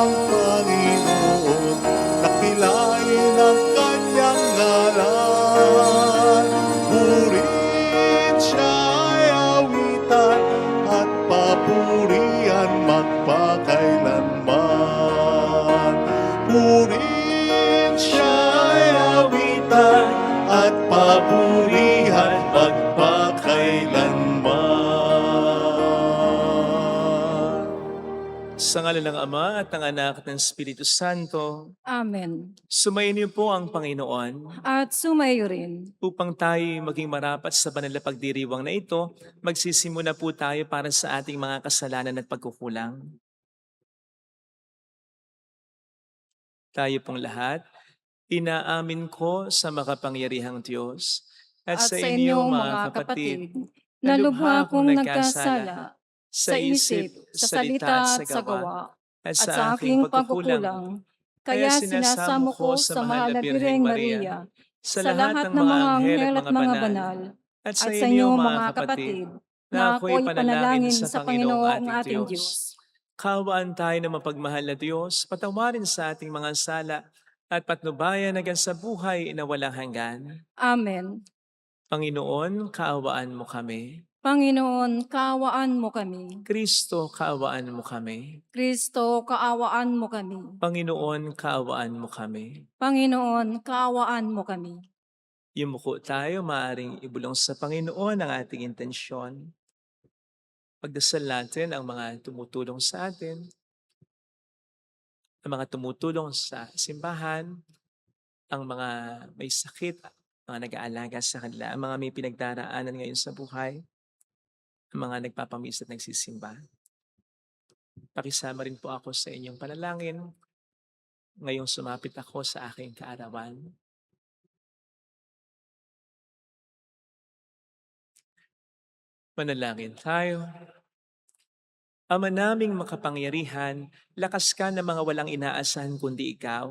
ang Panginoon, dakilain ang kanyang ngalan. Purihin siya ay awitan at papurihan magpakailanman. Purihin siya ay awitan at papurihan magpakailanman. Sa ngalan ng Ama at ng Anak at ng Espiritu Santo, Amen. sumayin niyo po ang Panginoon At sumayo rin. upang tayo maging marapat sa banal na pagdiriwang na ito. Magsisimula po tayo para sa ating mga kasalanan at pagkukulang. Tayo pong lahat, inaamin ko sa makapangyarihang Diyos at sa inyo mga kapatid, na lubha akong nagkasala sa isip, sa salita at sa gawa, at at sa aking pagkukulang. Kaya sinasamo ko sa mahal na Birheng Maria, sa lahat ng mga anghel at mga banal, at at sa inyo mga kapatid, na ako'y panalangin sa Panginoong ating Diyos. Kaawaan tayo ng mapagmahal na Diyos, patawarin sa ating mga sala, at patnubayan hanggang sa buhay na walang hanggan. Amen. Panginoon, kaawaan mo kami. Panginoon, kaawaan mo kami. Kristo, kaawaan mo kami. Kristo, kaawaan mo kami. Panginoon, kaawaan mo kami. Panginoon, kaawaan mo kami. Yumuko tayo, maaring ibulong sa Panginoon ang ating intensyon. Pagdasal natin ang mga tumutulong sa atin, ang mga tumutulong sa simbahan, ang mga may sakit, mga nag-aalaga sa kanila, ang mga may pinagdaraanan ngayon sa buhay, ang mga nagpapamisa at nagsisimba. Pakisama rin po ako sa inyong panalangin ngayong sumapit ako sa aking kaarawan. Manalangin tayo. Ama naming makapangyarihan, lakas ka ng mga walang inaasahan kundi ikaw.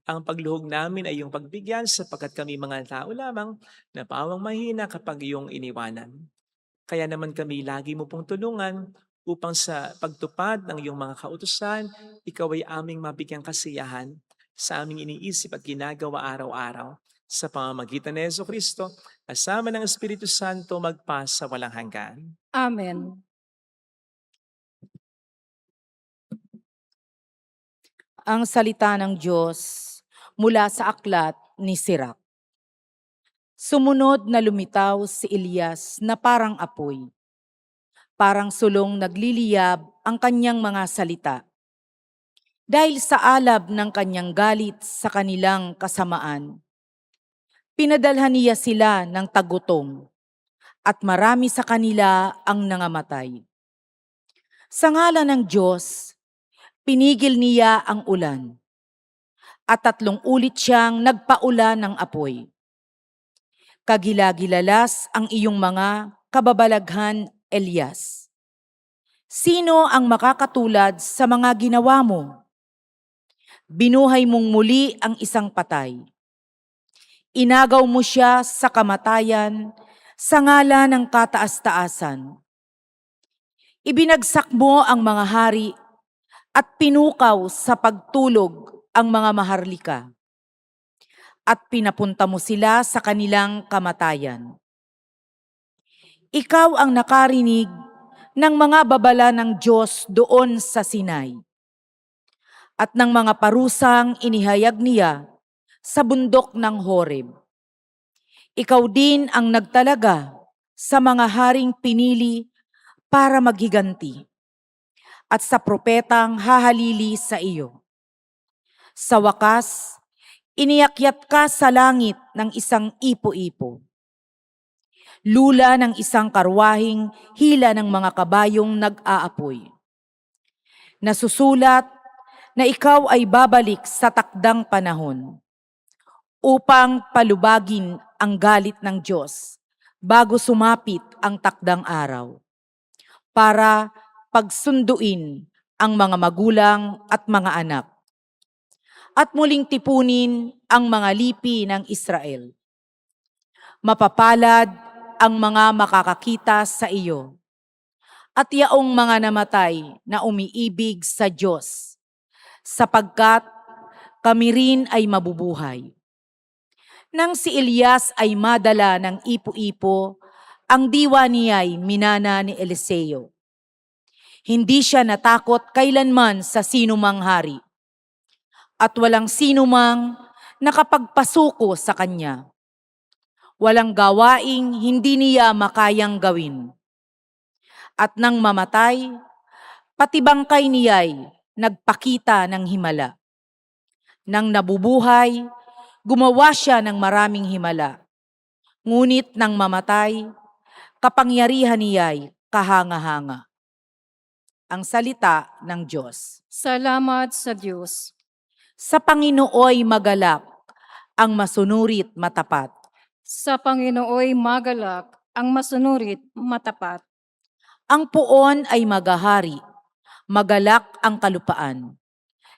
Ang pagluhog namin ay iyong pagbigyan sapagkat kami mga tao lamang na pawang mahina kapag iyong iniwanan. Kaya naman kami lagi mo pong tulungan upang sa pagtupad ng iyong mga kautusan, ikaw ay aming mabigyang kasiyahan sa aming iniisip at ginagawa araw-araw. Sa pamamagitan ni Jesucristo, kasama ng Espiritu Santo magpasa walang hanggan. Amen. Ang salita ng Diyos mula sa aklat ni Sirach. Sumunod na lumitaw si Elias na parang apoy. Parang sulong nagliliyab ang kanyang mga salita. Dahil sa alab ng kanyang galit sa kanilang kasamaan, pinadalhan niya sila ng tagutom at marami sa kanila ang nangamatay. Sa ngalan ng Diyos, pinigil niya ang ulan at 3 ulit siyang nagpaulan ng apoy. Kagilagilalas ang iyong mga kababalaghan, Elias. Sino ang makakatulad sa mga ginawa mo? Binuhay mong muli ang isang patay. Inagaw mo siya sa kamatayan sa ngalan ng kataas-taasan. Ibinagsak mo ang mga hari at pinukaw sa pagtulog ang mga maharlika. At pinapunta mo sila sa kanilang kamatayan. Ikaw ang nakarinig ng mga babala ng Diyos doon sa Sinai at ng mga parusang inihayag niya sa bundok ng Horeb. Ikaw din ang nagtalaga sa mga haring pinili para maghiganti at sa propetang hahalili sa iyo. Sa wakas, iniakyat ka sa langit ng isang ipo-ipo. Lula ng isang karwahing hila ng mga kabayong nag-aapoy. Nasusulat na ikaw ay babalik sa takdang panahon upang palubagin ang galit ng Diyos bago sumapit ang takdang araw para pagsunduin ang mga magulang at mga anak at muling tipunin ang mga lipi ng Israel. Mapapalad ang mga makakakita sa iyo at yaong mga namatay na umiibig sa Diyos sapagkat kami rin ay mabubuhay. Nang si Elias ay madala ng ipo-ipo, ang diwa niya'y minana ni Eliseo. Hindi siya natakot kailanman sa sinumang hari, at walang sinumang nakapagpasuko sa kanya. Walang gawaing hindi niya makayang gawin. At nang mamatay, pati bangkay niya'y nagpakita ng himala. Nang nabubuhay, gumawa siya ng maraming himala. Ngunit nang mamatay, kapangyarihan niya'y kahanga-hanga. Ang salita ng Diyos. Salamat sa Diyos. Sa Panginooy magalak, ang masunurit matapat. Sa Panginooy magalak, ang masunurit matapat. Ang puon ay magahari, magalak ang kalupaan.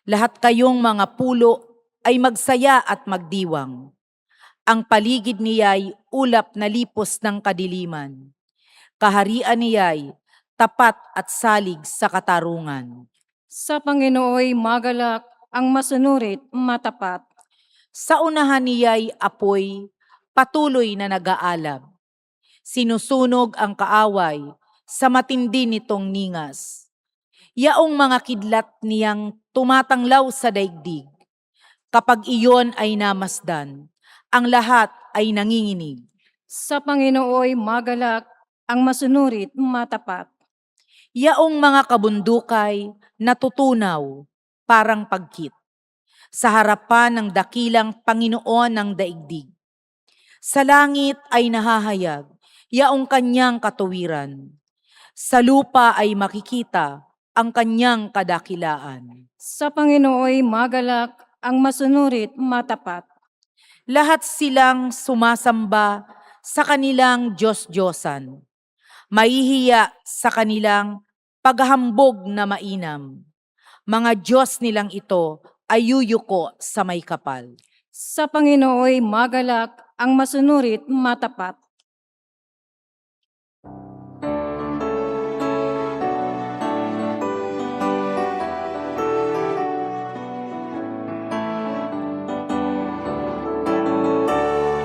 Lahat kayong mga pulo ay magsaya at magdiwang. Ang paligid niya'y ulap na lipos ng kadiliman. Kaharian niya'y tapat at salig sa katarungan. Sa Panginooy magalak, ang masunurit matapat. Sa unahan niya'y apoy, patuloy na nag-aalab. Sinusunog ang kaaway sa matindi nitong ningas. Yaong mga kidlat niyang tumatanglaw sa daigdig. Kapag iyon ay namasdan, ang lahat ay nanginginig. Sa Panginooy magalak, ang masunurit matapat. Yaong mga kabundukay natutunaw parang pagkit sa harapan ng dakilang Panginoon ng daigdig. Sa langit ay nahahayag yaong kanyang katuwiran. Sa lupa ay makikita ang kanyang kadakilaan. Sa Panginooy magalak, ang masunurit matapat. Lahat silang sumasamba sa kanilang Diyos-Diyosan. Mahihiya sa kanilang paghahambog na mainam. Mga Diyos nilang ito ay yuyuko sa may kapal. Sa Panginooy magalak, ang masunurit matapat.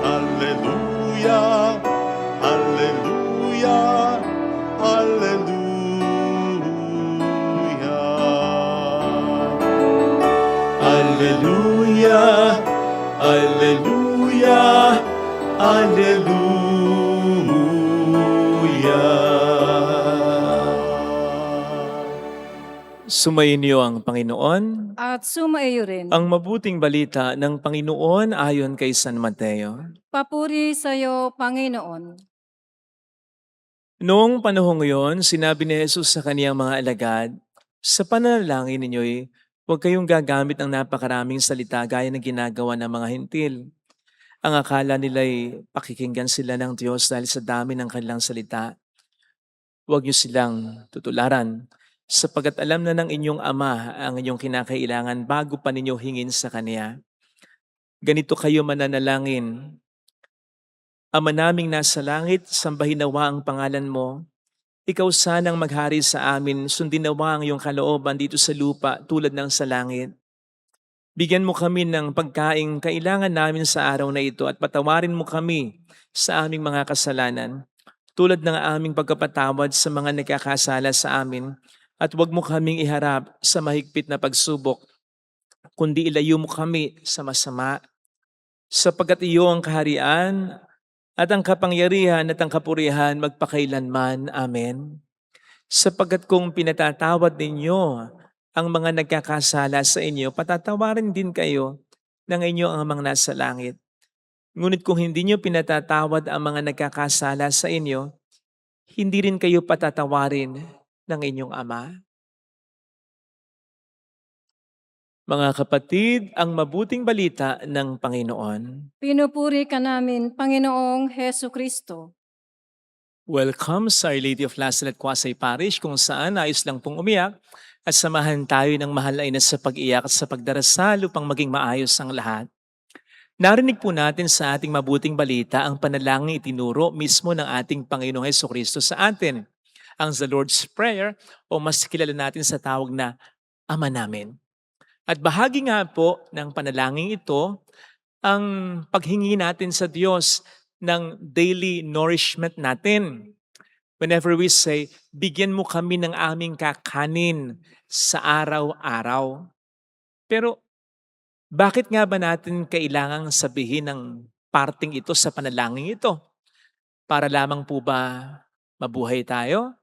Hallelujah, hallelujah, hallelujah. Hallelujah, hallelujah, hallelujah. Sumainyo ang Panginoon. At sumaiyo rin. Ang mabuting balita ng Panginoon ayon kay San Mateo. Papuri sa iyo, Panginoon. Noong panahong iyon, sinabi ni Jesus sa kaniyang mga alagad, sa panalangin ninyo'y huwag kayong gagamit ng napakaraming salita gaya ng ginagawa ng mga hintil. Ang akala nila'y pakikinggan sila ng Diyos dahil sa dami ng kanilang salita. Huwag niyo silang tutularan, sapagkat alam na ng inyong Ama ang inyong kinakailangan bago pa ninyo hingin sa Kaniya. Ganito kayo mananalangin. Ama naming nasa langit, sambahin nawa ang pangalan mo. Ikaw sanang maghari sa amin, sundin nawa ang iyong kalooban dito sa lupa tulad ng sa langit. Bigyan mo kami ng pagkaing kailangan namin sa araw na ito at patawarin mo kami sa aming mga kasalanan, tulad ng aming pagkapatawad sa mga nagkakasala sa amin, at huwag mo kaming iharap sa mahigpit na pagsubok, kundi ilayo mo kami sa masama, sapagkat iyo ang kaharian at ang kapangyarihan at ang kapurihan magpakailanman. Amen. Sapagkat kung pinatatawad ninyo ang mga nagkakasala sa inyo, patatawarin din kayo ng inyong Amang nasa langit. Ngunit kung hindi nyo pinatatawad ang mga nagkakasala sa inyo, hindi rin kayo patatawarin ng inyong Ama. Mga kapatid, ang mabuting balita ng Panginoon. Pinupuri ka namin, Panginoong Hesu Kristo. Welcome sa Our Lady of Lasalette at Quasay Parish, kung saan ayos lang pong umiyak at samahan tayo ng mahal na ina sa pag-iyak at sa pagdarasal upang maging maayos ang lahat. Narinig po natin sa ating mabuting balita ang panalangin itinuro mismo ng ating Panginoong Hesukristo sa atin, ang The Lord's Prayer o mas kilala natin sa tawag na Ama Namin. At bahagi nga po ng panalangin ito ang paghingi natin sa Diyos ng daily nourishment natin. Whenever we say, bigyan mo kami ng aming kakanin sa araw-araw. Pero bakit nga ba natin kailangang sabihin ng parting ito sa panalangin ito? Para lamang po ba mabuhay tayo?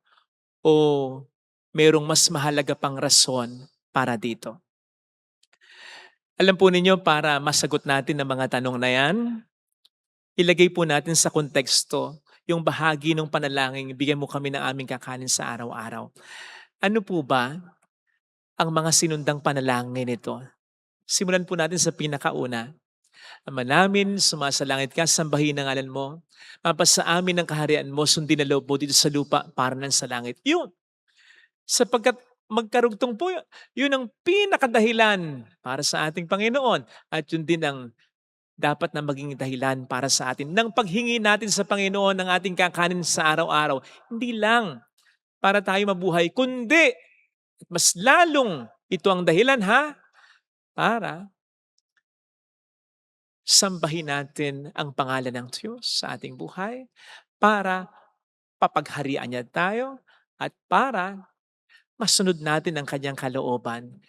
O mayroong mas mahalaga pang rason para dito? Alam po ninyo, para masagot natin ang mga tanong na yan, ilagay po natin sa konteksto yung bahagi ng panalangin, bigyan mo kami ng aming kakanin sa araw-araw. Ano po ba ang mga sinundang panalangin nito? Simulan po natin sa pinakauna. Ama namin, sumasalangit ka, sambahin ang ngalan mo. Mapasa amin ang kaharian mo, sundin na loob mo dito sa lupa para nan sa langit. Yun. Sapagkat magkarugtong po, yun ang pinakadahilan para sa ating Panginoon. At yun din ang dapat na maging dahilan para sa atin ng paghingi natin sa Panginoon ng ating kakanin sa araw-araw. Hindi lang para tayo mabuhay, kundi mas lalong ito ang dahilan para sambahin natin ang pangalan ng Diyos sa ating buhay, para papagharian niya tayo, at para masunod natin ang kanyang kalooban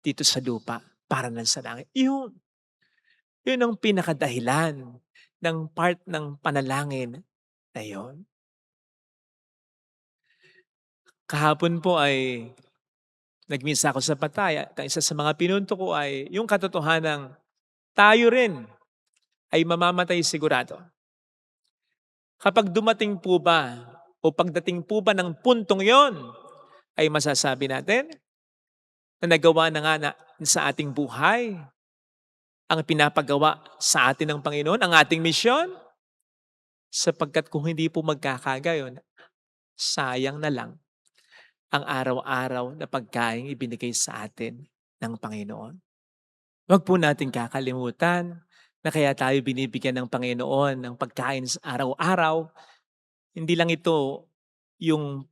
dito sa lupa para nan sa langit. Yun ang pinakadahilan ng part ng panalangin na yun. Kahapon po ay nagmisa ako sa Pattaya. Ang isa sa mga pinunto ko ay yung katotohanang tayo rin ay mamamatay sigurado. Kapag dumating po ba o pagdating po ba ng puntong yon, ay masasabi natin na nagawa na nga sa ating buhay ang pinapagawa sa atin ng Panginoon, ang ating misyon? Sapagkat kung hindi po magkakagayon, sayang na lang ang araw-araw na pagkain ibinigay sa atin ng Panginoon. Huwag po natin kakalimutan na kaya tayo binibigyan ng Panginoon ng pagkain sa araw-araw. Hindi lang ito yung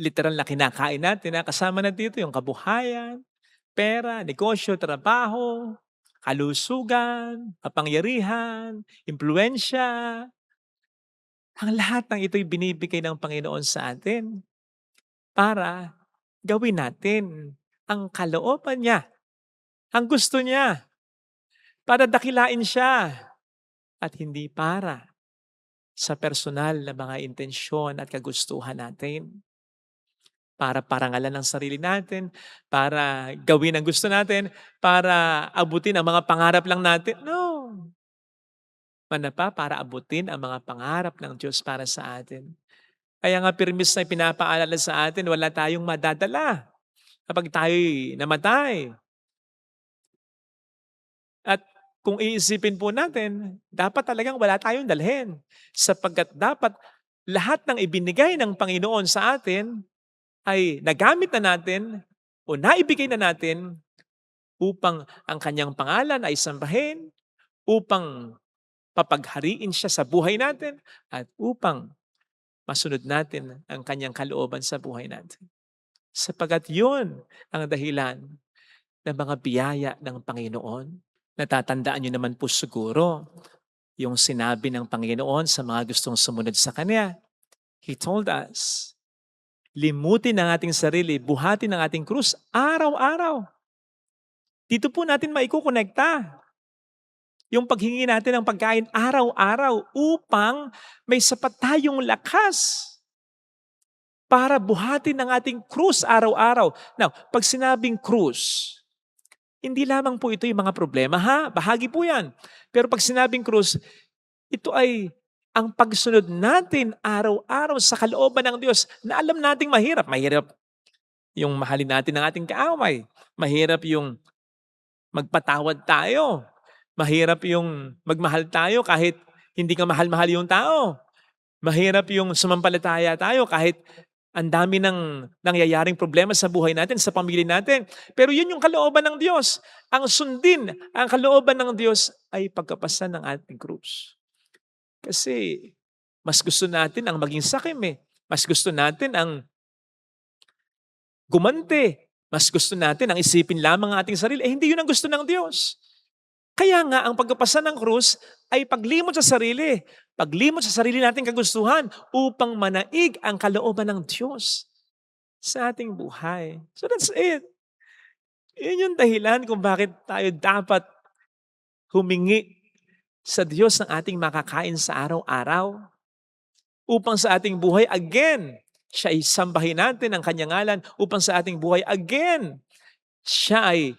literal na kinakain natin. Kasama na dito yung kabuhayan, pera, negosyo, trabaho, kalusugan, kapangyarihan, impluensya. Ang lahat ng ito'y binibigay ng Panginoon sa atin para gawin natin ang kalooban niya, ang gusto niya, para dakilain siya, at hindi para sa personal na mga intensyon at kagustuhan natin. Para parangalan ang sarili natin, para gawin ang gusto natin, para abutin ang mga pangarap lang natin. No. Manapa para abutin ang mga pangarap ng Diyos para sa atin. Kaya nga permis na pinapaalala sa atin, wala tayong madadala kapag tayo'y namatay. At kung iisipin po natin, dapat talagang wala tayong dalhin. Sapagkat dapat lahat ng ibinigay ng Panginoon sa atin ay nagamit na natin o naibigay na natin upang ang kanyang pangalan ay sambahin, upang papaghariin siya sa buhay natin, at upang masunod natin ang kanyang kalooban sa buhay natin. Sapagkat yun ang dahilan ng mga biyaya ng Panginoon. Natatandaan niyo naman po siguro yung sinabi ng Panginoon sa mga gustong sumunod sa Kanya. He told us, limutin ang ating sarili, buhatin ang ating krus araw-araw. Dito po natin maikukonekta yung paghingi natin ng pagkain araw-araw upang may sapat tayong lakas para buhatin ang ating krus araw-araw. Now, pag sinabing krus, hindi lamang po ito yung mga problema, bahagi po yan. Pero pag sinabing krus, ito ay ang pagsunod natin araw-araw sa kalooban ng Diyos na alam nating mahirap. Mahirap yung mahalin natin ang ating kaaway. Mahirap yung magpatawad tayo. Mahirap yung magmahal tayo kahit hindi ka mahal-mahal yung tao. Mahirap yung sumampalataya tayo kahit ang dami ng nangyayaring problema sa buhay natin, sa pamilya natin. Pero yun yung kalooban ng Diyos. Ang sundin, ang kalooban ng Diyos ay pagkapasan ng ating krus. Kasi mas gusto natin ang maging sakim . Mas gusto natin ang gumante Mas gusto natin ang isipin lamang ang ating sarili. Hindi yun ang gusto ng Diyos. Kaya nga, ang pagkapasa ng krus ay paglimot sa sarili. Paglimot sa sarili nating kagustuhan upang manaig ang kalooban ng Diyos sa ating buhay. So that's it. Yun yung dahilan kung bakit tayo dapat humingi sa Diyos ng ating makakain sa araw-araw upang sa ating buhay again, siya ay sambahin natin ang kanyang ngalan upang sa ating buhay again, siya ay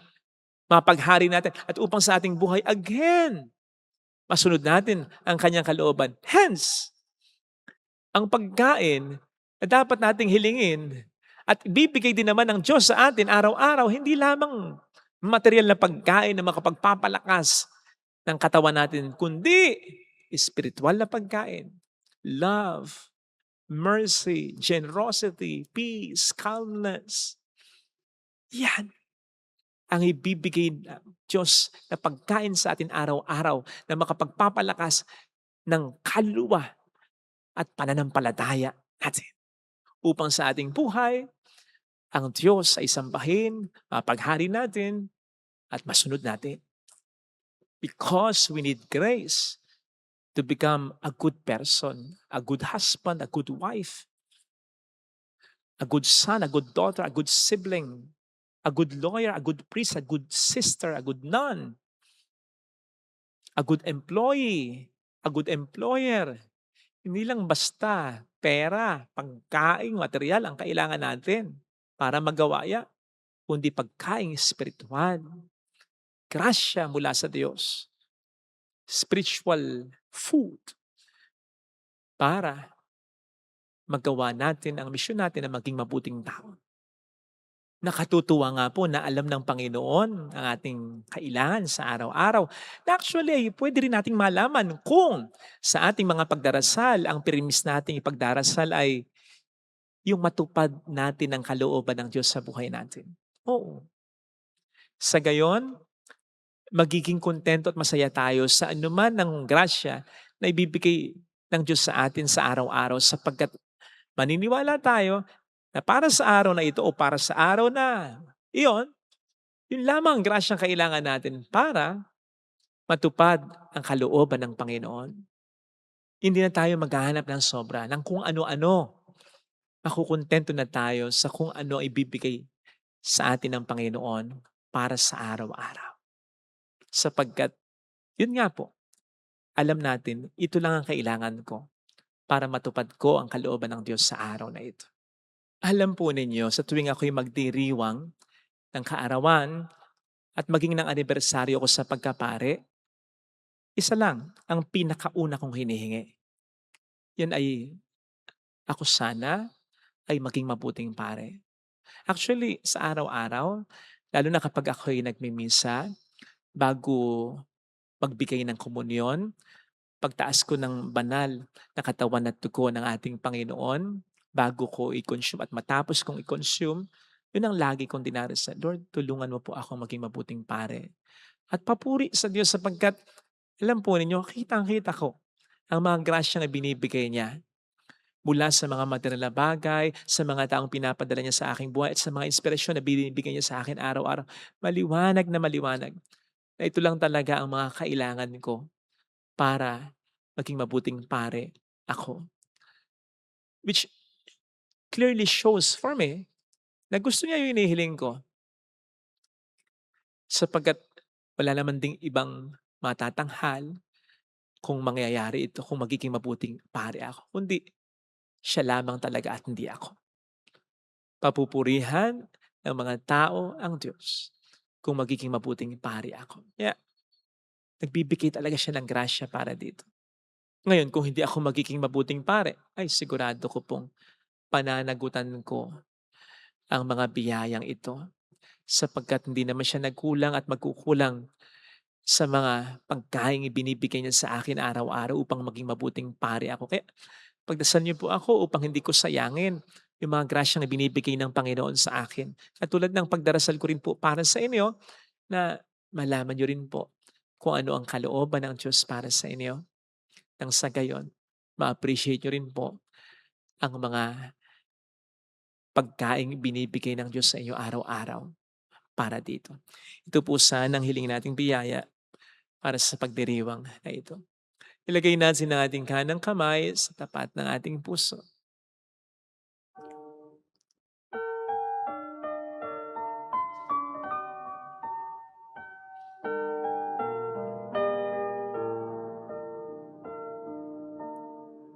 mapaghari natin at upang sa ating buhay again, masunod natin ang kanyang kalooban. Hence, ang pagkain na dapat nating hilingin at ibibigay din naman ng Diyos sa atin araw-araw, hindi lamang material na pagkain na makapagpapalakas ng katawan natin, kundi spiritual na pagkain. Love, mercy, generosity, peace, calmness. Yan ang ibibigay ng Diyos na pagkain sa atin araw-araw na makapagpapalakas ng kaluluwa at pananampalataya natin. Upang sa ating buhay, ang Diyos ay sambahin, mapaghari natin, at masunod natin. Because we need grace to become a good person, a good husband, a good wife, a good son, a good daughter, a good sibling, a good lawyer, a good priest, a good sister, a good nun, a good employee, a good employer. Hindi lang basta pera, pagkain, material ang kailangan natin para magawa yan, kundi pagkain espiritual. Grasya mula sa Diyos. Spiritual food para magawa natin ang misyon natin na maging mabuting tao. Nakatutuwa nga po na alam ng Panginoon ang ating kailangan sa araw-araw. Na actually, pwede rin nating malaman kung sa ating mga pagdarasal, ang pirimis nating ipagdarasal ay yung matupad natin ang kalooban ng Diyos sa buhay natin. Oo. Sa gayon, magiging kontento at masaya tayo sa anuman ng grasya na ibibigay ng Diyos sa atin sa araw-araw sapagkat maniniwala tayo na para sa araw na ito o para sa araw na iyon, yun lamang ang grasyang kailangan natin para matupad ang kalooban ng Panginoon. Hindi na tayo maghahanap ng sobra, ng kung ano-ano. Makukontento na tayo sa kung ano ay ibibigay sa atin ng Panginoon para sa araw-araw. Sapagkat, yun nga po, alam natin, ito lang ang kailangan ko para matupad ko ang kalooban ng Diyos sa araw na ito. Alam po ninyo, sa tuwing ako'y magdiriwang ng kaarawan at maging ng anibersaryo ko sa pagkapare, isa lang ang pinakauna kong hinihingi. Yan ay, ako sana ay maging mabuting pare. Actually, sa araw-araw, lalo na kapag ako'y nagmimisa, bago magbigay ng komunyon, pagtaas ko ng banal na katawan at dugo ng ating Panginoon, bago ko i-consume at matapos kong i-consume, yun ang lagi kong dinarasal. Lord, tulungan mo po ako maging mabuting pare. At papuri sa Diyos sapagkat, alam po ninyo, kitang-kita ko ang mga grasya na binibigay niya mula sa mga material na bagay, sa mga taong pinapadala niya sa aking buhay, at sa mga inspirasyon na binibigay niya sa akin araw-araw. Maliwanag na maliwanag na ito lang talaga ang mga kailangan ko para maging mabuting pare ako. Which clearly shows for me na gusto niya yung inihiling ko. Sapagkat wala naman ding ibang matatanghal kung mangyayari ito, kung magiging mabuting pare ako. Kundi siya lamang talaga at hindi ako. Papupurihan ng mga tao ang Diyos kung magiging mabuting pare ako. Yeah. Nagbibigay talaga siya ng grasya para dito. Ngayon, kung hindi ako magiging mabuting pare, ay sigurado ko pong pananagutan ko ang mga biyayang ito sapagkat hindi naman siya nagkulang at magkukulang sa mga pagkain ibinibigay niya sa akin araw-araw upang maging mabuting pare ako. Kaya pagdasal niyo po ako upang hindi ko sayangin yung mga grasyang binibigay ng Panginoon sa akin. At tulad ng pagdarasal ko rin po para sa inyo na malaman niyo rin po kung ano ang kalooban ng Diyos para sa inyo. Nang sa gayon, ma-appreciate nyo rin po ang mga pagkaing binibigay ng Diyos sa iyo araw-araw para dito. Ito po sana ang hiling nating biyaya para sa pagdiriwang na ito. Ilagay natin ang ating kanang kamay sa tapat ng ating puso.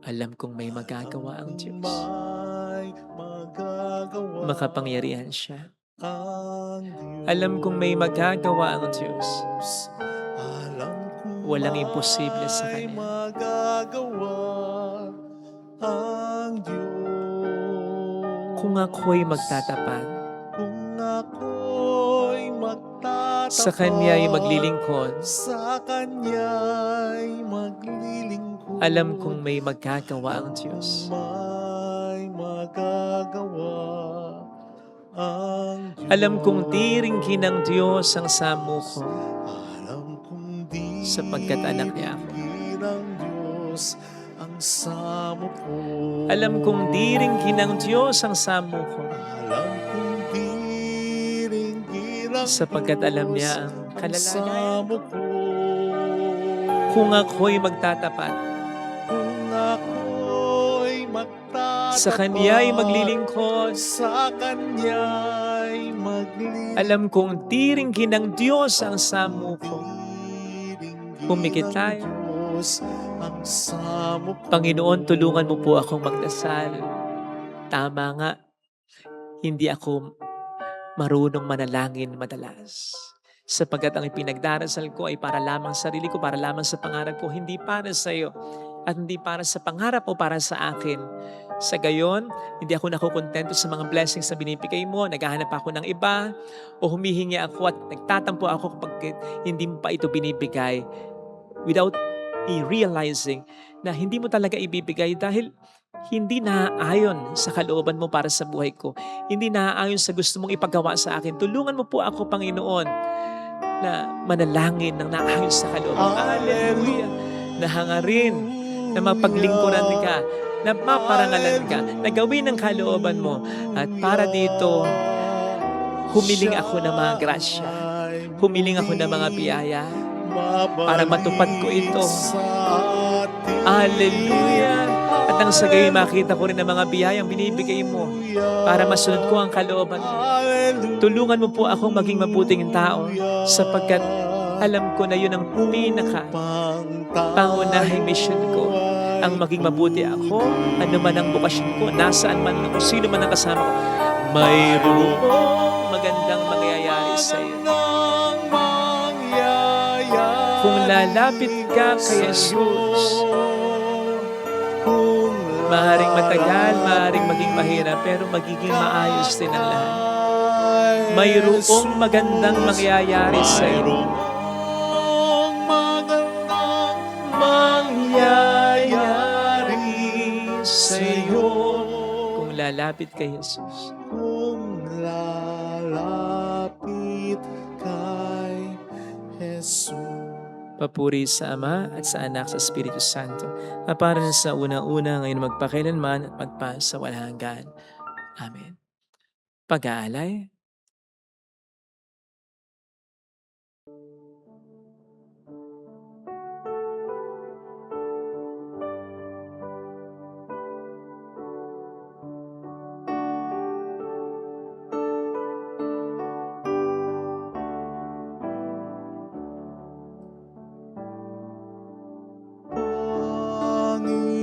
Alam kong may magagawa ang Diyos. May magagawa Makapangyarihan siya. ang Diyos. Alam kong may magagawa ang Diyos. Alam kong Walang imposible sa may Kanya. magagawa ang Diyos. Kung ako'y magtatapat, Kung ako'y magtatapat sa Kanya'y maglilingkod, sa Kanya'y maglilingkod. alam kong may magagawa ang Diyos. May magagawa ang Diyos. Alam kong tiringkin ng Diyos ang samo ko, Alam kong di sapagkat anak niya ako. ng Diyos ang samo ko. Alam kong diringkin ng Diyos ang samo ko, Alam kong diringgin ng sapagkat alam niya ang Diyos kalagayan samo ko. ko. Kung ako'y magtatapat, Kung ako'y magtatapat sa Kanya'y maglilingkod, sa Kanya'y maglilingkod. alam kong tiringkin ng Diyos ang samo ko. Pumikit tayo. Diyos ang samo ko. Panginoon, tulungan mo po akong magdasal. Tama nga, hindi ako marunong manalangin madalas. Sapagkat ang ipinagdarasal ko ay para lamang sa sarili ko, para lamang sa pangarap ko, hindi para sa iyo. At hindi para sa pangarap o para sa akin. Sa gayon, hindi ako nakukontento sa mga blessings na binibigay mo. Naghahanap ako ng iba o humihingi ako at nagtatampo ako kapag hindi mo pa ito binibigay without me realizing na hindi mo talaga ibibigay dahil hindi naaayon sa kalooban mo para sa buhay ko. Hindi naaayon sa gusto mong ipagawa sa akin. Tulungan mo po ako, Panginoon, na manalangin ng naaayon sa kalooban. Hallelujah! Na hangarin, na mapaglingkuran ka, na maparangalan ka, na gawin ang kalooban mo. At para dito, humiling ako ng mga grasya. Humiling ako ng mga biyaya para matupad ko ito. Hallelujah! At nang sa gayon makita ko rin ang mga biyayang binibigay mo para masunod ko ang kalooban mo. Tulungan mo po akong maging mabuting tao sapagkat alam ko na yun ang pangunahing mission ko. Ang maging mabuti ako, ano man ang bukasyon ko, nasaan man ako, sino man ang kasama ko, mayroong magandang mangyayari sa iyo. Kung lalapit ka kay Jesus, maaaring matagal, maaaring maging mahirap, pero magiging maayos din ang lahat. Mayroong magandang mangyayari sa iyo. Sa iyo. Kung lalapit kay Jesus. Kung lalapit kay Jesus. Papuri sa Ama at sa Anak sa Espiritu Santo. Para sa unang-una ngayon magpakailanman at magpa sa walang hanggan. Amen. Pag-aalay.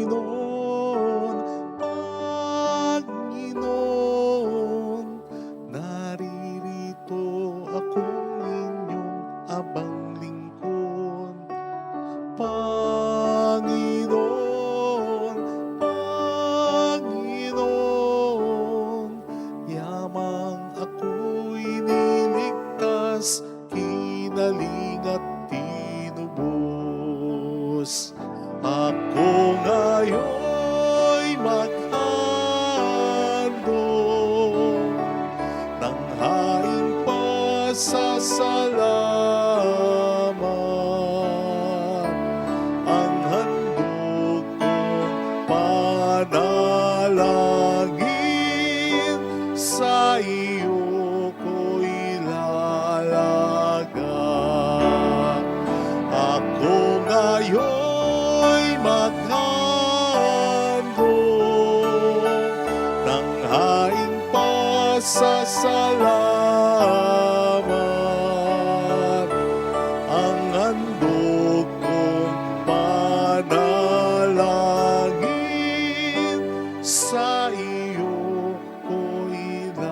Panginoon, Panginoon, naririto akong inyong abang lingkod. Panginoon, Panginoon, yamang ako'y niligtas, kinaling at tinubos. Ako ngayon'y maghandog ng haing pasasalamat. Ang handog kong panalangin salamat. Ang handog kong panalangin sa iyo ko ilalagay.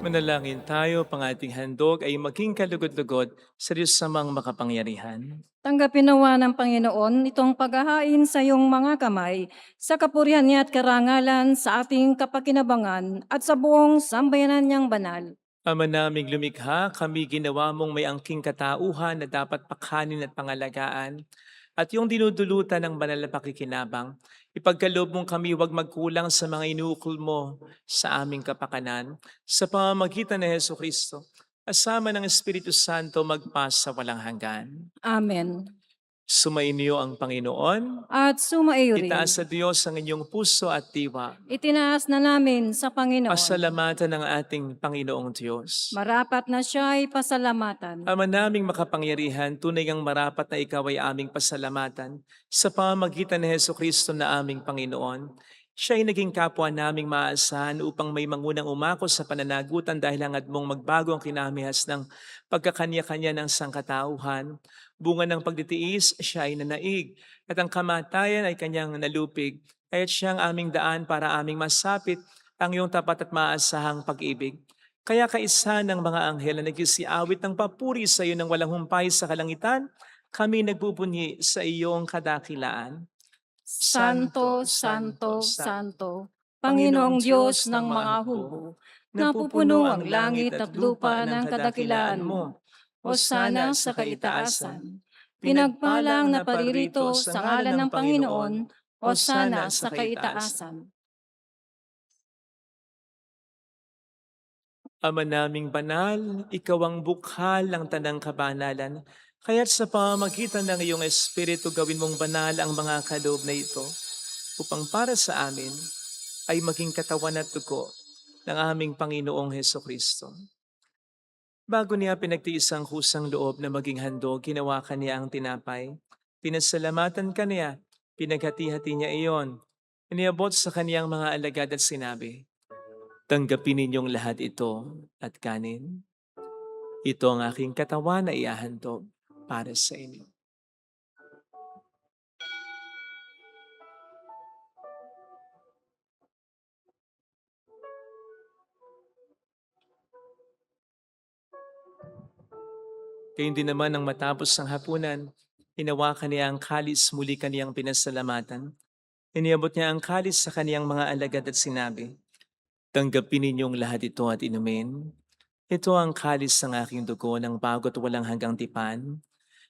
Manalangin tayo, pang ating handog ay maging kalugod-lugod sa Diyos samang makapangyarihan. Tanggapin nawa ng Panginoon itong paghahain sa iyong mga kamay, sa kapurihan niya at karangalan, sa ating kapakinabangan at sa buong sambayanan niyang banal. Ama naming lumikha, kami ginawa mong may angking katauhan na dapat pakhanin at pangalagaan, at yung dinudulutan ng banal na pakikinabang, ipagkaloob mong kami wag magkulang sa mga inuukol mo sa aming kapakanan, sa pamamagitan ni Heso Kristo, kasama ng Espiritu Santo magpasa walang hanggan. Amen. Sumainyo ang Panginoon, At sumaiyo rin. itaas sa Diyos ang inyong puso at diwa. Itinaas na namin sa Panginoon. Pasalamatan ng ating Panginoong Diyos. Marapat na siya ay pasalamatan. Ama naming makapangyarihan, tunay ngang marapat na ikaw ay aming pasalamatan sa pamamagitan ni Heso Kristo na aming Panginoon. Siya ay naging kapwa naming maasahan upang may mangunang umako sa pananagutan dahil hangad mong magbago ang kinamihas ng pagkakanya-kanya ng sangkatauhan. Bunga ng pagtitiis, siya ay nanaig, at ang kamatayan ay kanyang nalupig, kaya't siya ang aming daan para aming masapit ang iyong tapat at maasahang pag-ibig. Kaya kaisa ng mga anghel na nagsisiawit ng papuri sa iyo ng walang humpay sa kalangitan, kami nagbubunyi sa iyong kadakilaan. Santo, Santo, Santo, Panginoong Diyos ng mga hukbo, napupuno ang langit at lupa ng kadakilaan mo. Hosana sa kaitaasan. Pinagpalang na paririto sa ngalan ng Panginoon, Hosana sa kaitaasan. Ama naming banal, ikaw ang bukhal ng tanang kabanalan, kaya't sa pamamagitan ng iyong Espiritu gawin mong banal ang mga kaloob na ito, upang para sa amin ay maging katawan at dugo ng aming Panginoong Heso Kristo. Bago niya pinagtiis ang kusang loob na maging handog, ginawa ka niya ang tinapay. Pinasalamatan ka niya, pinaghati-hati niya iyon. Iniabot sa kaniyang mga alagad at sinabi, tanggapin ninyong lahat ito at kanin. Ito ang aking katawan na ihahandog para sa inyo. Kaya hindi naman nang matapos ang hapunan, hinawakan niya ang kalis, muli kaniyang pinasalamatan. Iniabot niya ang kalis sa kaniyang mga alagad at sinabi, tanggapin ninyong lahat ito at inumin. Ito ang kalis ng aking dugo ng bago't walang hanggang tipan.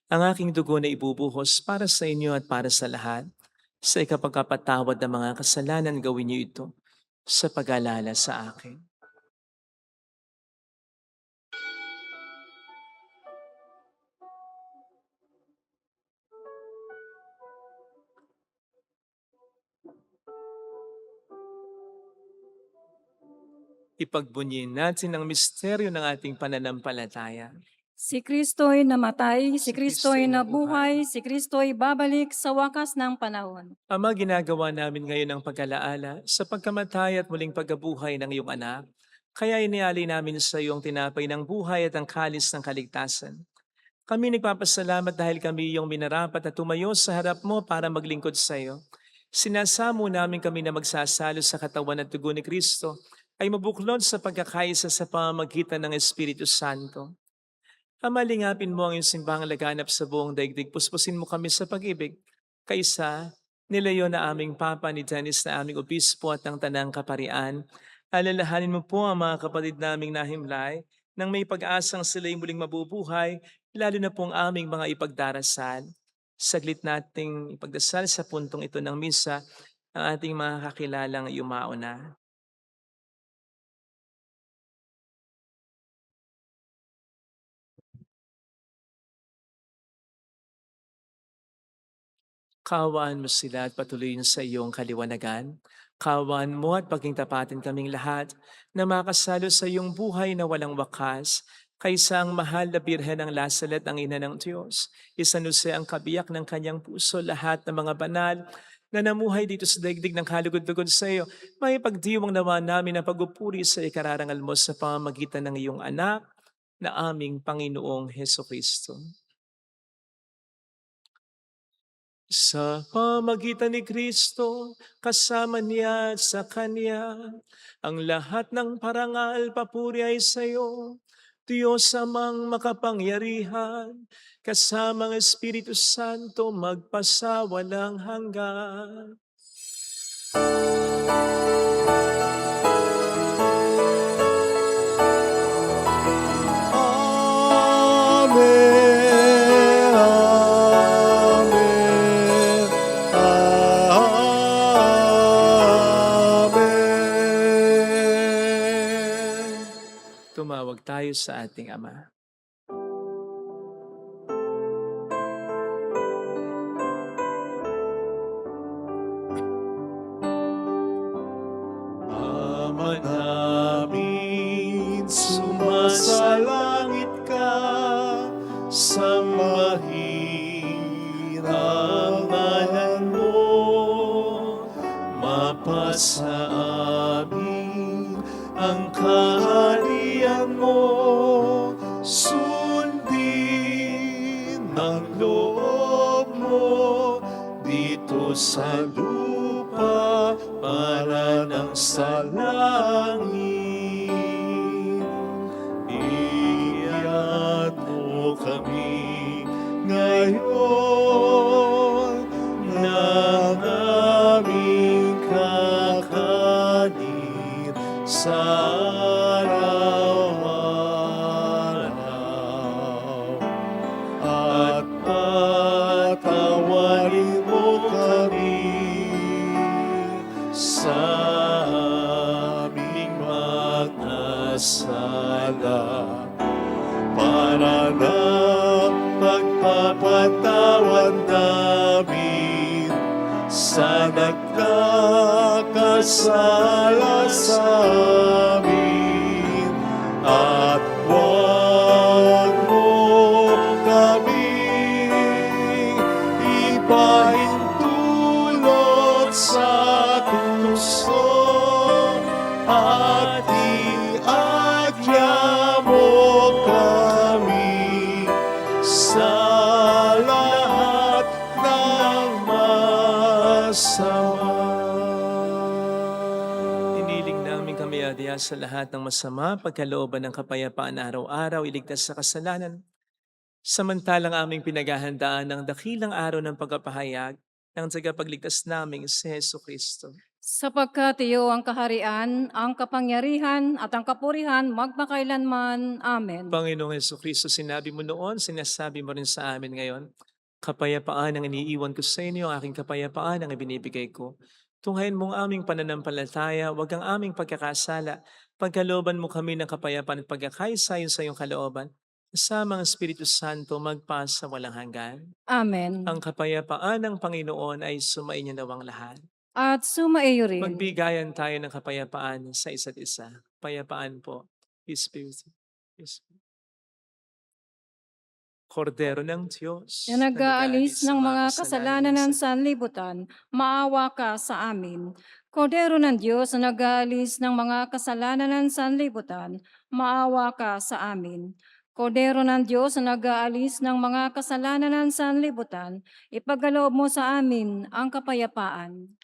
Ang aking dugo na ibubuhos para sa inyo at para sa lahat. Sa ikapagkapatawad ng mga kasalanan, gawin niyo ito sa pag-alala sa akin. Ipagbunyin natin ang misteryo ng ating pananampalataya. Si Kristo'y namatay, si Kristo'y nabuhay, si Kristo'y babalik sa wakas ng panahon. Ama, ginagawa namin ngayon ang pag-alaala sa pagkamatay at muling pagkabuhay ng iyong anak. Kaya iniali namin sa iyo ang tinapay ng buhay at ang kalis ng kaligtasan. Kami nagpapasalamat dahil kami iyong minarapat na tumayo sa harap mo para maglingkod sa iyo. Sinasamo namin kami na magsasalo sa katawan at dugo ni Kristo ay mabuklod sa pagkakaisa sa pamamagitan ng Espiritu Santo. Ama, lingapin mo ang iyong simbahang laganap sa buong daigdig. Puspusin mo kami sa pag-ibig. Kaisa, nilayo na aming Papa ni Dennis na aming obispo at ng Tanang Kaparian. Alalahanin mo po ang mga kapatid naming nahimlay nang may pag-asang sila'y muling mabubuhay, lalo na pong aming mga ipagdarasal. Saglit nating ipagdasal sa puntong ito ng misa ang ating mga kakilalang yumauna. Kaawaan mo sila at patuloyin sa iyong kaliwanagan. Kaawaan mo at paging tapatin kaming lahat na makasalo sa iyong buhay na walang wakas, kaysa ang mahal na Birhen ng Lasalet ang ina ng Diyos. Isanusi ang kabiyak ng kanyang puso lahat ng mga banal na namuhay dito sa daigdig ng kalugod-lugod sa iyo, may pagdiwang naman namin ang pagupuri sa ikararangal mo sa pamamagitan ng iyong anak na aming Panginoong Heso Kristo. Sa pamagitan ni Kristo, kasama niya at sa Kanya, ang lahat ng parangal papuri ay sa iyo, Diyos amang makapangyarihan, kasama ang Espiritu Santo magpasawalang hanggan. Amen. Amen. Amen. Tumawag tayo sa ating Ama. Ama namin, sumasalangit ka, sambahin ang ngalan mo, mapasa amin ang kaharian mo, sundin ang loob mo dito sa lupa para ng sa langit. Iyan mo kami ngayon ng aming kakanin sa araw-araw. At patawarin mo kami sa aming mga sala, para na pagpapatawan namin sa nagkakasala sa amin, at huwag mo kaming ipahintulot sa tukso, at iagya mo kami sa lahat ng masama. Iniling namin kami adya sa lahat ng masama, pagkalooban ng kapayapaan araw-araw, iligtas sa kasalanan. Samantalang aming pinaghahandaan ng dakilang araw ng pagpapahayag ng tagapagligtas naming si Heso Kristo. Sapagkat iyo ang kaharian, ang kapangyarihan at ang kapurihan magpakailanman. Amen. Panginoong Heso Kristo, sinabi mo noon, sinasabi mo rin sa amin ngayon, kapayapaan ang iniiwan ko sa inyo, ang aking kapayapaan ang ibinibigay ko. Tunghayin mo ang aming pananampalataya, wag ang aming pagkakasala. Pagkalooban mo kami ng kapayapaan at pagkakaisa sa iyong kalooban. Kasama ang Espiritu Santo magpasa walang hanggan. Amen. Ang kapayapaan ng Panginoon ay sumainyo nawang lahat. At sumaiyo rin. Magbigayan tayo ng kapayapaan sa isa't isa. Kapayapaan po. Peace be with you. Peace be. Kordero ng Diyos, Na nag-aalis ng mga kasalanan ng sa sanlibutan, maawa ka sa amin. Kordero ng Diyos na nag-aalis ng mga kasalanan ng sanlibutan, maawa ka sa amin. Kordero ng Diyos na nag-aalis ng mga kasalanan ng sanlibutan, ipagkaloob mo sa amin ang kapayapaan.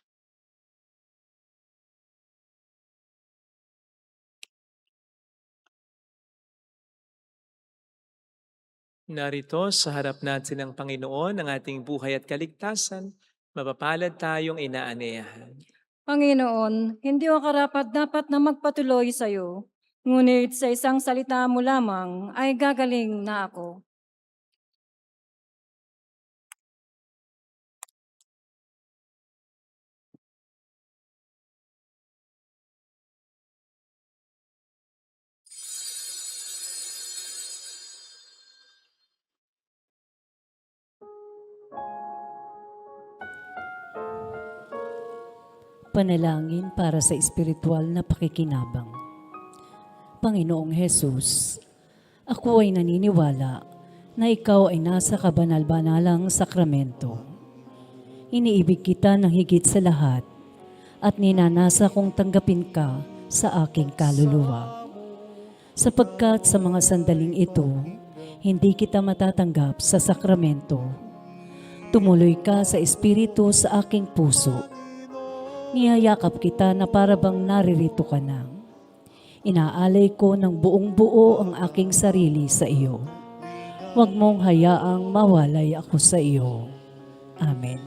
Narito sa harap natin ng Panginoon ang ating buhay at kaligtasan, mapapalad tayong inaanyayahan. Panginoon, hindi ako karapat-dapat na magpatuloy sa iyo, ngunit sa isang salita mo lamang ay gagaling na ako. Panalangin para sa espiritual na pakikinabang. Panginoong Hesus, ako ay naniniwala na ikaw ay nasa kabanal-banalang sakramento. iniibig kita ng higit sa lahat at ninanasa kong tanggapin ka sa aking kaluluwa. Sapagkat sa mga sandaling ito, hindi kita matatanggap sa sakramento. Tumuloy ka sa Espiritu sa aking puso. Niyayakap kita na para bang naririto ka na. Inaalay ko ng buong buo ang aking sarili sa iyo. Huwag mong hayaang mawalay ako sa iyo. Amen.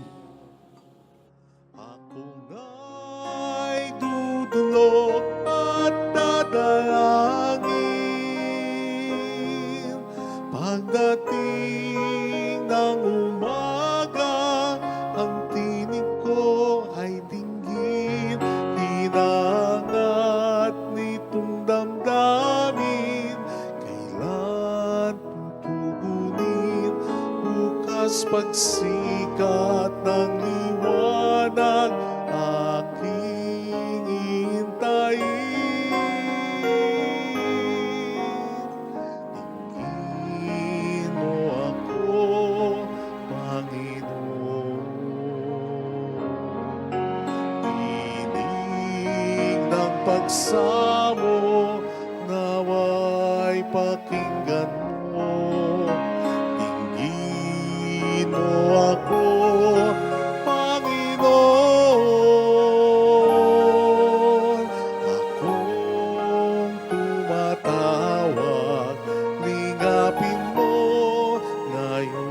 Ako nga'y dudulog at dadalangin. Pagdating ng umaga, ang tinig ko ay dinggin. Hinangat nitong damdamin, kailan tutugunin? Bukas pagsikat ng liwanag, aking hintayin. Dinggin mo ako, Panginoon. Tinig ng pagsamo, nawa'y pakinggan mo. Dinggin mo ako, Panginoon. Akong tumatawag, lingapin mo ngayon.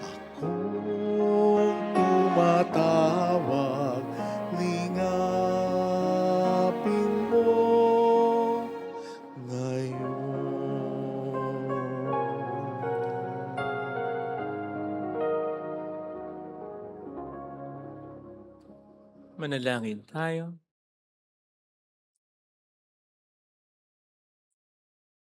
Akong tumatawag, lingapin mo ngayon. Manalangin tayo.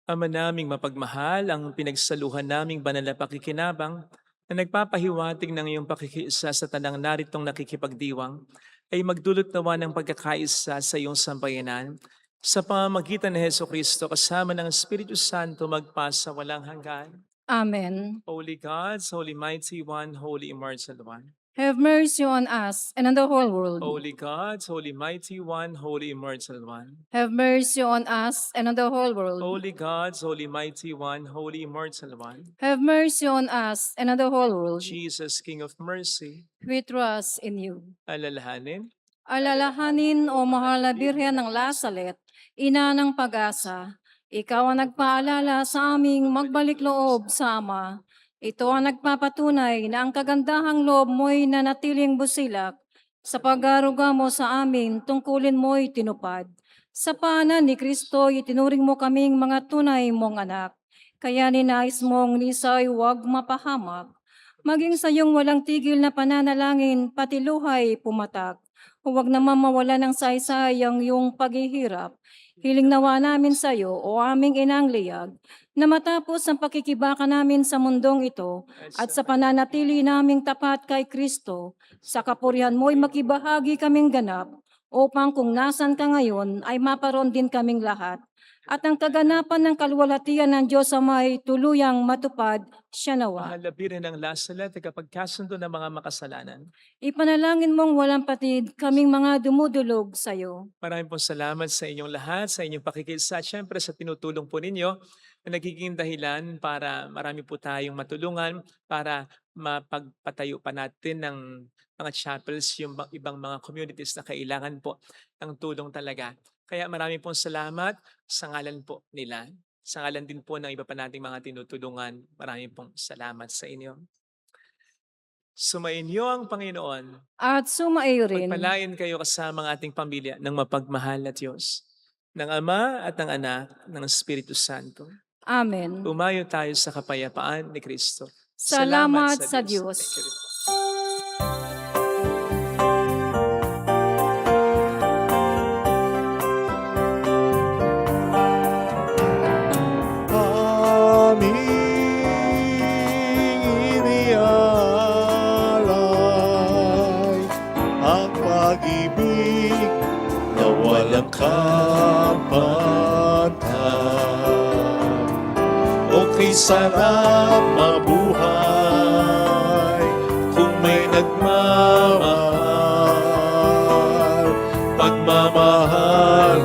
Ama naming mapagmahal, ang pinagsaluhan naming banal na pakikinabang na nagpapahiwatig ng iyong pakikiisa sa tanang naritong nakikipagdiwang ay magdulot nawa ng pagkakaisa sa iyong sambayanan sa pamamagitan ni Hesukristo kasama ng Espiritu Santo magpasa walang hanggan. Amen. Holy God, Holy Mighty One, Holy Immortal One. Have mercy on us and on the whole world. Holy God, Holy Mighty One, Holy Immortal One. Have mercy on us and on the whole world. Holy God, Holy Mighty One, Holy Immortal One. Have mercy on us and on the whole world. Jesus, King of Mercy, We trust in you. alalahanin, Alalahanin, O mahal na Birhen ng Lasalet, ina ng pag-asa, ikaw ang nagpaalala sa aming magbalik loob sa Ama. Ito ang nagpapatunay na ang kagandahang loob mo'y nanatiling busilak. Sa pag-aruga mo sa amin, tungkulin mo'y tinupad. Sa paanan ni Kristo, itinuring mo kaming mga tunay mong anak. Kaya ninais mong nisa'y huwag mapahamak. Maging sa iyong walang tigil na pananalangin, pati luhay pumatak. Huwag naman mawala ng saysay ang iyong paghihirap. Hiling nawa namin sa iyo, o aming inang liyag, na matapos ang pakikibaka namin sa mundong ito at sa pananatili naming tapat kay Kristo, sa kapurihan mo'y makibahagi kaming ganap, upang kung nasan ka ngayon ay maparoon din kaming lahat. At ang kaganapan ng kalwalatian ng Diyos Amay tuluyang matupad siya nawa. mahal na Birhen ng Lasalet, tagapagkasundo ng mga makasalanan. Ipanalangin mong walang patid kaming mga dumudulog sa iyo. Maraming pong salamat sa inyong lahat, sa inyong pakikisa, at syempre sa tinutulong po ninyo na nagiging dahilan para marami po tayong matulungan para mapagpatayo pa natin ng mga chapels, yung ibang mga communities na kailangan po ng tulong talaga. Kaya marami pong salamat sa ngalan po nila. Sa ngalan din po ng iba pa nating mga tinutulungan, marami pong salamat sa inyo. Sumainyo ang Panginoon. At sumaiyo rin. Pagpalain kayo kasama ng ating pamilya ng mapagmahal na Diyos, ng Ama at ng Anak, ng Espiritu Santo. Amen. Umayo tayo sa kapayapaan ni Kristo. Salamat sa Diyos. Thank you rin po. Aming inialay ang pag-ibig na walang kapantay. O kay sarap mabuhay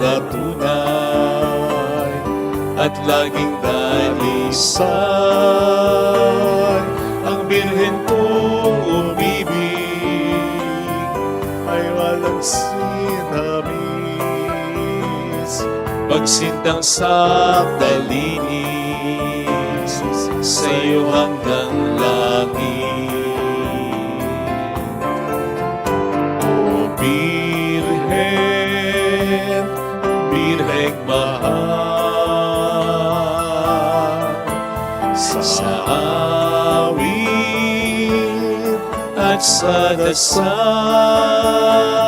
na tunay at laging dalisay. Ang birhen kong umibig ay walang sinamis, pagsintang sa dalinis sa'yo hanggang langit. O Birhen, Birheng mahal, sa awit at sa dasal